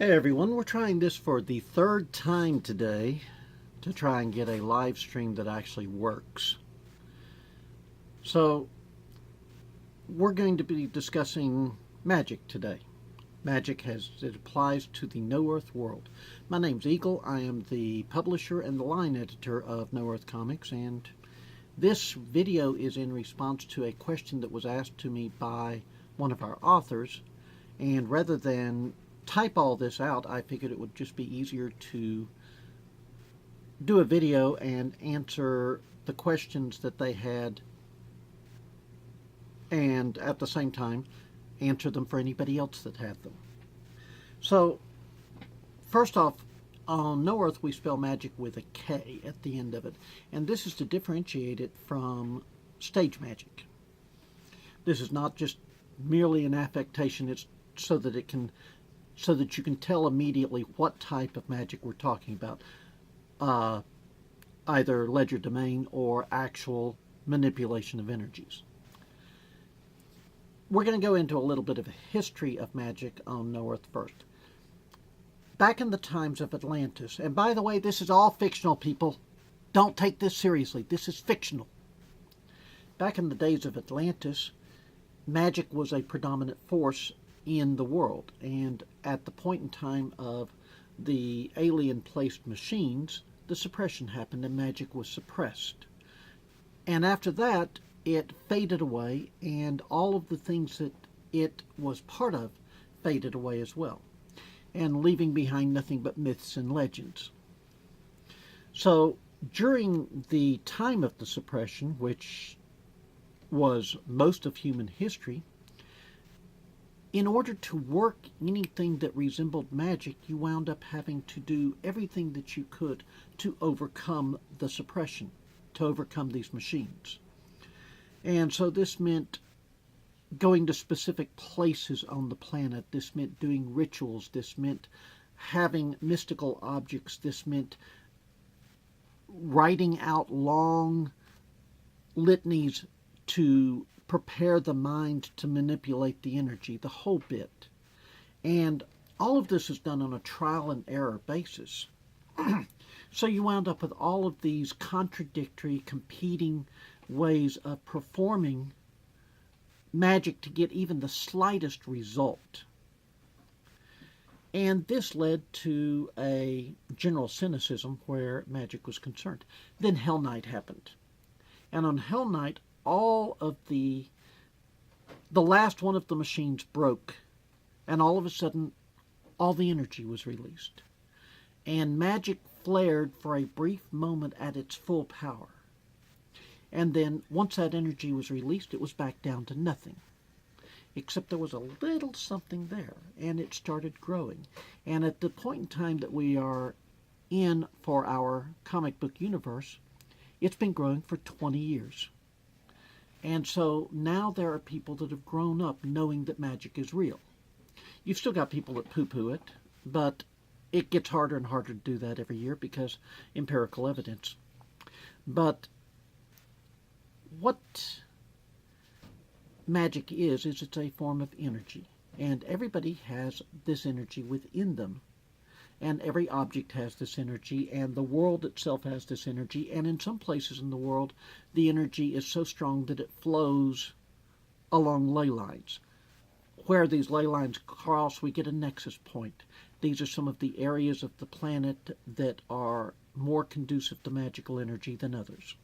Hey everyone, we're trying this for the third time today to try and get a live stream that actually works. So, we're going to be discussing Magick today. Magick it applies to the No Earth world. My name's Eagle. I am the publisher and the line editor of No Earth Comics, and this video is in response to a question that was asked to me by one of our authors, and rather than type all this out, I figured it would just be easier to do a video and answer the questions that they had, and at the same time answer them for anybody else that had them. So first off, on No Earth we spell magic with a K at the end of it, and this is to differentiate it from stage magic. This is not just merely an affectation, it's so that you can tell immediately what type of magic we're talking about, either legerdemain or actual manipulation of energies. We're going to go into a little bit of a history of magic on No Earth first. Back in the times of Atlantis, and by the way, this is all fictional, people. Don't take this seriously. This is fictional. Back in the days of Atlantis, magic was a predominant force in the world, and at the point in time of the alien-placed machines, the suppression happened and magic was suppressed. And after that, it faded away, and all of the things that it was part of faded away as well, and leaving behind nothing but myths and legends. So during the time of the suppression, which was most of human history, in order to work anything that resembled magic, you wound up having to do everything that you could to overcome the suppression, to overcome these machines. And so this meant going to specific places on the planet. This meant doing rituals. This meant having mystical objects. This meant writing out long litanies to prepare the mind to manipulate the energy, the whole bit. And all of this is done on a trial and error basis. So you wound up with all of these contradictory, competing ways of performing magic to get even the slightest result. And this led to a general cynicism where magic was concerned. Then Hell Night happened. And on Hell Night, all of the last one of the machines broke, and all of a sudden all the energy was released, and magic flared for a brief moment at its full power, and then once that energy was released, it was back down to nothing, except there was a little something there, and it started growing. And at the point in time that we are in for our comic book universe, it's been growing for 20 years. And so now there are people that have grown up knowing that magic is real. You've still got people that poo-poo it, but it gets harder and harder to do that every year because empirical evidence. But what magic is it's a form of energy. And everybody has this energy within them. And every object has this energy, and the world itself has this energy, and in some places in the world, the energy is so strong that it flows along ley lines. Where these ley lines cross, we get a nexus point. These are some of the areas of the planet that are more conducive to magical energy than others.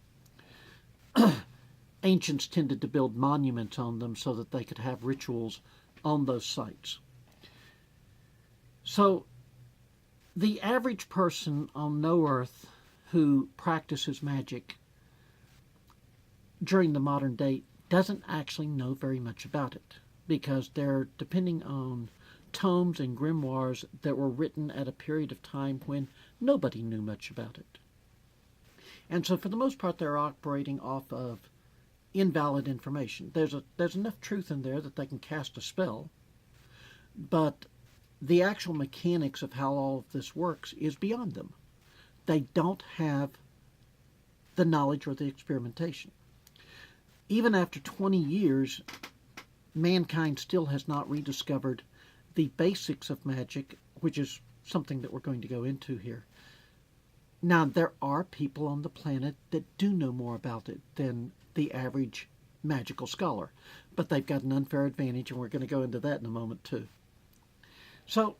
Ancients tended to build monuments on them so that they could have rituals on those sites. So the average person on No Earth who practices magic during the modern day doesn't actually know very much about it, because they're depending on tomes and grimoires that were written at a period of time when nobody knew much about it. And so for the most part, they're operating off of invalid information. There's enough truth in there that they can cast a spell, but the actual mechanics of how all of this works is beyond them. They don't have the knowledge or the experimentation. Even after 20 years, mankind still has not rediscovered the basics of magic which is something that we're going to go into here. Now, there are people on the planet that do know more about it than the average magical scholar, but they've got an unfair advantage, and we're going to go into that in a moment too. So,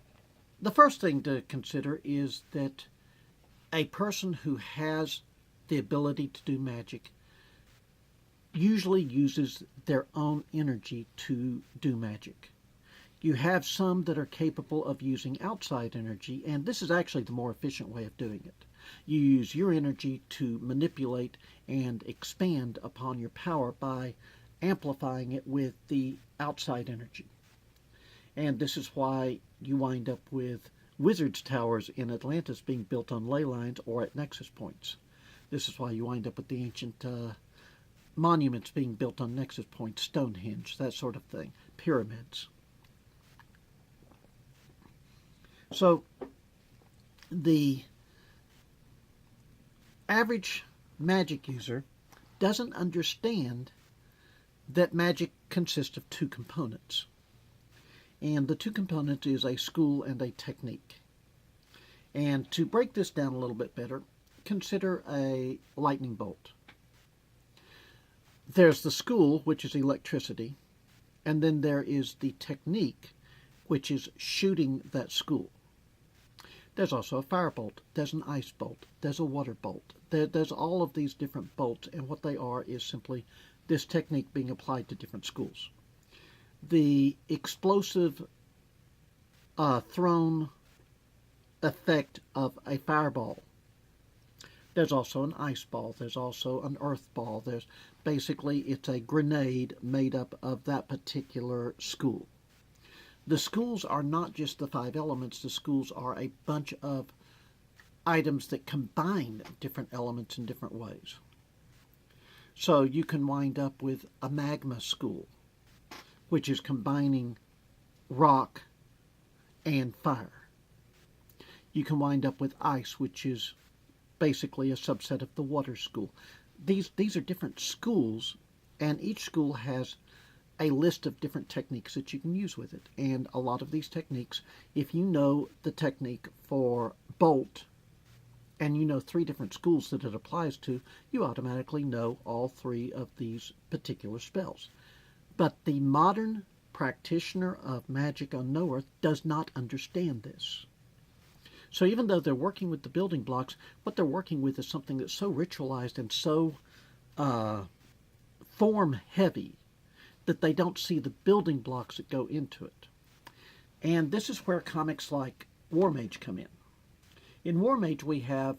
the first thing to consider is that a person who has the ability to do magic usually uses their own energy to do magic. You have some that are capable of using outside energy, and this is actually the more efficient way of doing it. You use your energy to manipulate and expand upon your power by amplifying it with the outside energy. And this is why you wind up with wizards' towers in Atlantis being built on ley lines or at nexus points. This is why you wind up with the ancient monuments being built on nexus points, Stonehenge, that sort of thing, pyramids. So the average magic user doesn't understand that magic consists of two components. And the two components is a school and a technique. And to break this down a little bit better, consider a lightning bolt. There's the school, which is electricity, and then there is the technique, which is shooting that school. There's also a firebolt, there's an ice bolt, there's a water bolt. There's all of these different bolts, and what they are is simply this technique being applied to different schools. The explosive thrown effect of a fireball. There's also an ice ball. There's also an earth ball. Basically, it's a grenade made up of that particular school. The schools are not just the 5 elements. The schools are a bunch of items that combine different elements in different ways. So you can wind up with a magma school, which is combining rock and fire. You can wind up with ice, which is basically a subset of the water school. These are different schools, and each school has a list of different techniques that you can use with it. And a lot of these techniques, if you know the technique for bolt, and you know 3 different schools that it applies to, you automatically know all 3 of these particular spells. But the modern practitioner of magic on No Earth does not understand this. So even though they're working with the building blocks, what they're working with is something that's so ritualized and so form-heavy that they don't see the building blocks that go into it. And this is where comics like Warmage come in. In Warmage, we have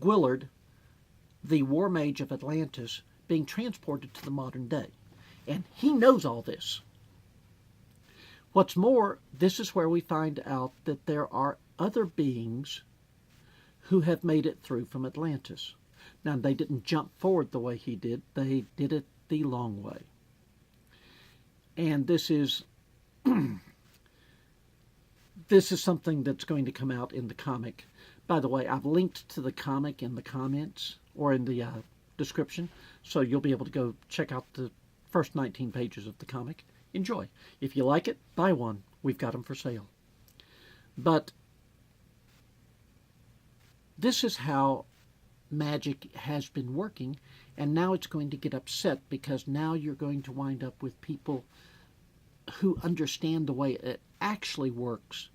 Gwillard, the Warmage of Atlantis, being transported to the modern day. And he knows all this. What's more, this is where we find out that there are other beings who have made it through from Atlantis. Now, they didn't jump forward the way he did. They did it the long way. And this is something that's going to come out in the comic. By the way, I've linked to the comic in the comments or in the description, so you'll be able to go check out the first 19 pages of the comic. Enjoy. If you like it, buy one. We've got them for sale. But this is how magic has been working, and now it's going to get upset because now you're going to wind up with people who understand the way it actually works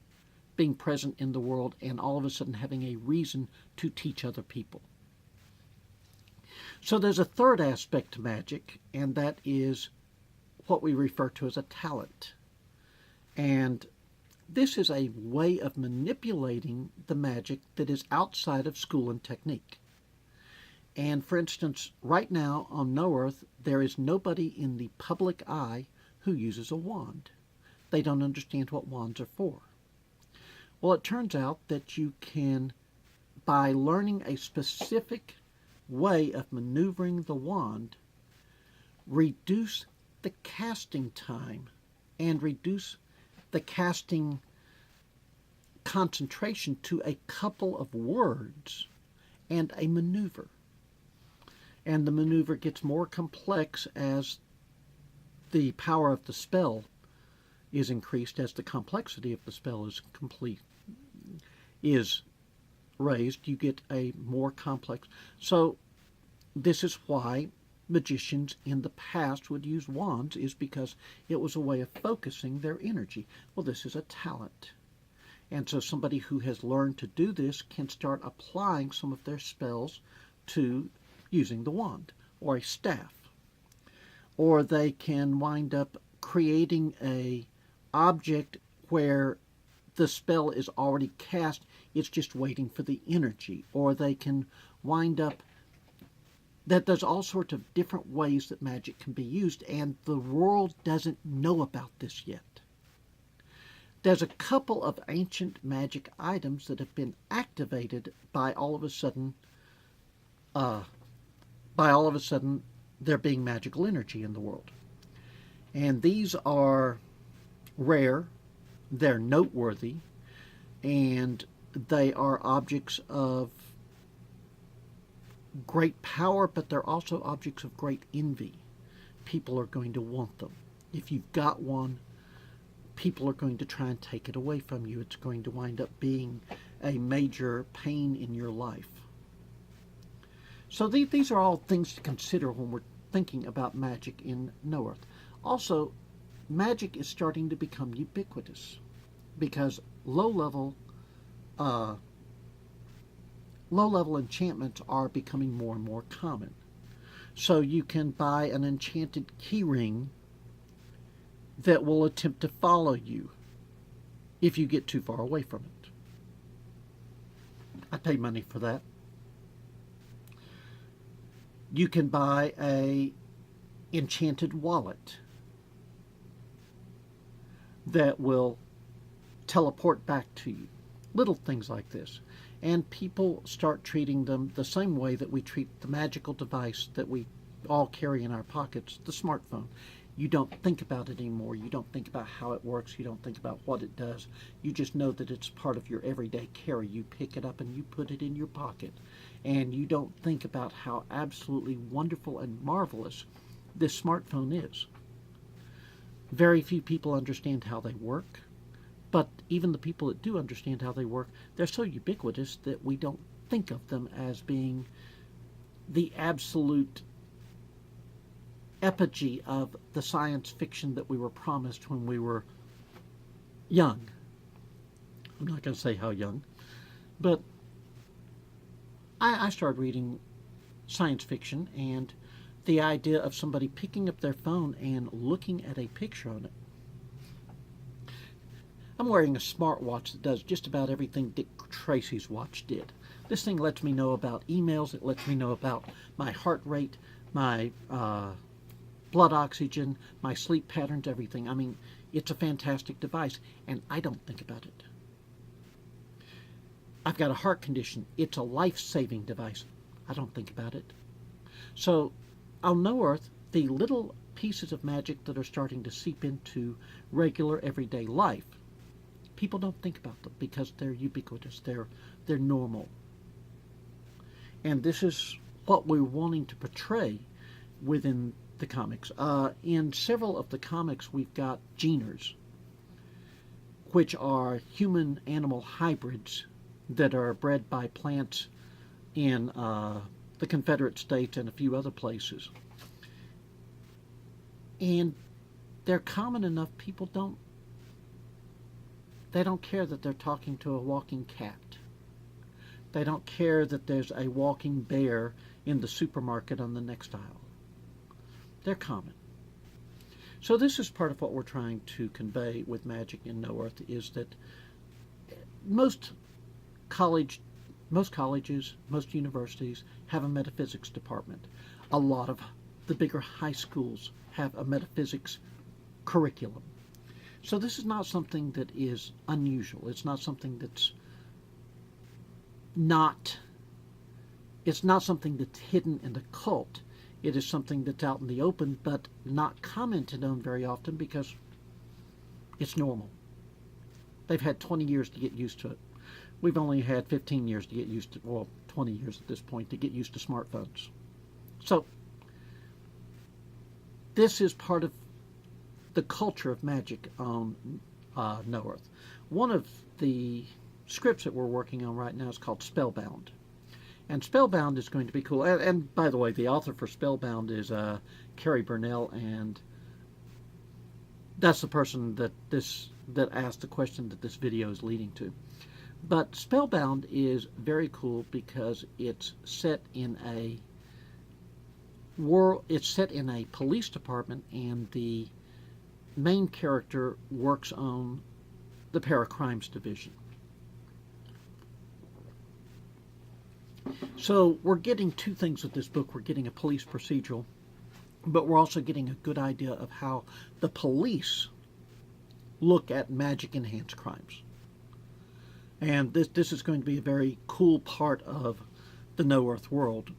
being present in the world and all of a sudden having a reason to teach other people. So there's a third aspect to magic, and that is what we refer to as a talent. And this is a way of manipulating the magic that is outside of school and technique. And for instance, right now on No Earth, there is nobody in the public eye who uses a wand. They don't understand what wands are for. Well, it turns out that you can, by learning a specific way of maneuvering the wand, reduce the casting time and reduce the casting concentration to a couple of words and a maneuver. And the maneuver gets more complex as the power of the spell is increased as the complexity of the spell is raised. You get a more complex. So this is why magicians in the past would use wands, is because it was a way of focusing their energy. Well, this is a talent. And so somebody who has learned to do this can start applying some of their spells to using the wand or a staff. Or they can wind up creating a object where the spell is already cast, it's just waiting for the energy. Or they can wind up that there's all sorts of different ways that magic can be used, and the world doesn't know about this yet. There's a couple of ancient magic items that have been activated by all of a sudden there being magical energy in the world. And these are rare, they're noteworthy, and they are objects of great power, but they're also objects of great envy. People are going to want them. If you've got one, people are going to try and take it away from you. It's going to wind up being a major pain in your life. So these are all things to consider when we're thinking about magic in No Earth. Also, magic is starting to become ubiquitous because low-level enchantments are becoming more and more common. So you can buy an enchanted keyring that will attempt to follow you if you get too far away from it. I pay money for that. You can buy a enchanted wallet that will teleport back to you. Little things like this. And people start treating them the same way that we treat the magical device that we all carry in our pockets, the smartphone. You don't think about it anymore. You don't think about how it works. You don't think about what it does. You just know that it's part of your everyday carry. You pick it up and you put it in your pocket. And you don't think about how absolutely wonderful and marvelous this smartphone is. Very few people understand how they work. But even the people that do understand how they work, they're so ubiquitous that we don't think of them as being the absolute epigee of the science fiction that we were promised when we were young. I'm not going to say how young, but I started reading science fiction, and the idea of somebody picking up their phone and looking at a picture on it. I'm wearing a smartwatch that does just about everything Dick Tracy's watch did. This thing lets me know about emails. It lets me know about my heart rate, my blood oxygen, my sleep patterns, everything. I mean, it's a fantastic device, and I don't think about it. I've got a heart condition. It's a life-saving device. I don't think about it. So, on No Earth, the little pieces of magic that are starting to seep into regular everyday life, people don't think about them because they're ubiquitous. They're normal. And this is what we're wanting to portray within the comics. In several of the comics, we've got geners, which are human-animal hybrids that are bred by plants in the Confederate States and a few other places. And they're common enough, people don't care that they're talking to a walking cat. They don't care that there's a walking bear in the supermarket on the next aisle. They're common. So this is part of what we're trying to convey with Magic in No Earth, is that most colleges, most universities have a metaphysics department. A lot of the bigger high schools have a metaphysics curriculum. So this is not something that is unusual. It's not something that's it's not something that's hidden in the cult. It is something that's out in the open, but not commented on very often because it's normal. They've had 20 years to get used to it. We've only had 15 years to get used to, well, 20 years at this point to get used to smartphones. So this is part of the culture of magic on No Earth. One of the scripts that we're working on right now is called Spellbound. And Spellbound is going to be cool. And by the way, the author for Spellbound is Carrie Burnell, and that's the person that asked the question that this video is leading to. But Spellbound is very cool because it's set in a world. It's set in a police department, and the main character works on the Paracrimes division. So we're getting two things with this book. We're getting a police procedural, but we're also getting a good idea of how the police look at magic-enhanced crimes. And this is going to be a very cool part of the No Earth world.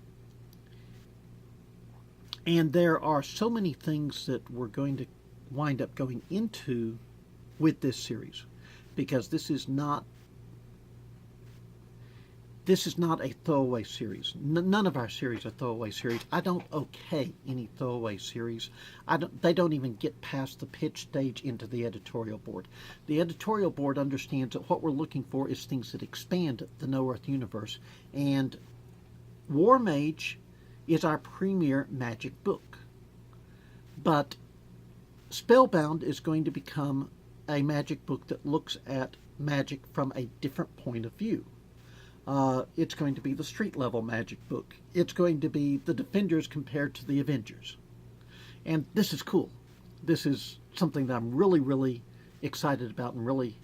And there are so many things that we're going to wind up going into with this series, because this is not a throwaway series. None of our series are throwaway series. I don't okay any throwaway series. They don't even get past the pitch stage into the editorial board. The editorial board understands that what we're looking for is things that expand the No Earth universe. And Warmage is our premier magic book. But Spellbound is going to become a magic book that looks at magic from a different point of view. It's going to be the street level magic book. It's going to be the Defenders compared to the Avengers. And this is cool. This is something that I'm really, really excited about, and really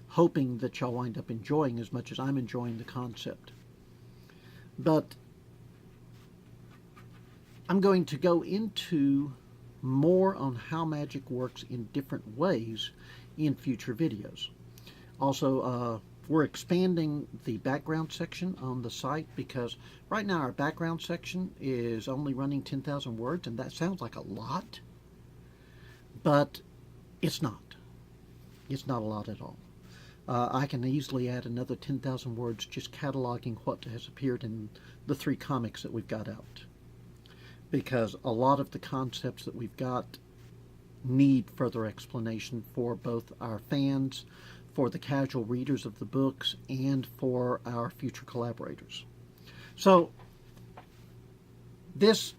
hoping that y'all wind up enjoying as much as I'm enjoying the concept. But I'm going to go into more on how magic works in different ways in future videos. Also, we're expanding the background section on the site, because right now our background section is only running 10,000 words, and that sounds like a lot, but it's not. It's not a lot at all. I can easily add another 10,000 words just cataloging what has appeared in the 3 comics that we've got out, because a lot of the concepts that we've got need further explanation for both our fans, for the casual readers of the books, and for our future collaborators. So this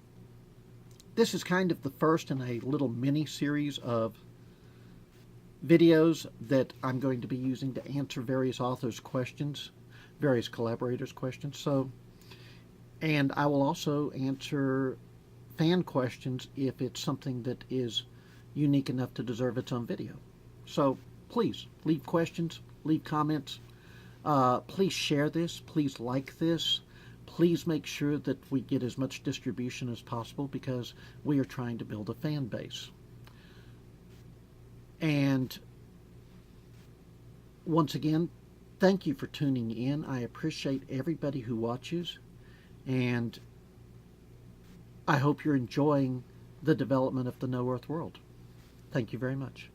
is kind of the first in a little mini series of videos that I'm going to be using to answer various authors' questions, various collaborators' questions. So, and I will also answer fan questions if it's something that is unique enough to deserve its own video. So please leave questions, leave comments. Please share this. Please like this. Please make sure that we get as much distribution as possible, because we are trying to build a fan base. And once again, thank you for tuning in. I appreciate everybody who watches, and I hope you're enjoying the development of the No Earth world. Thank you very much.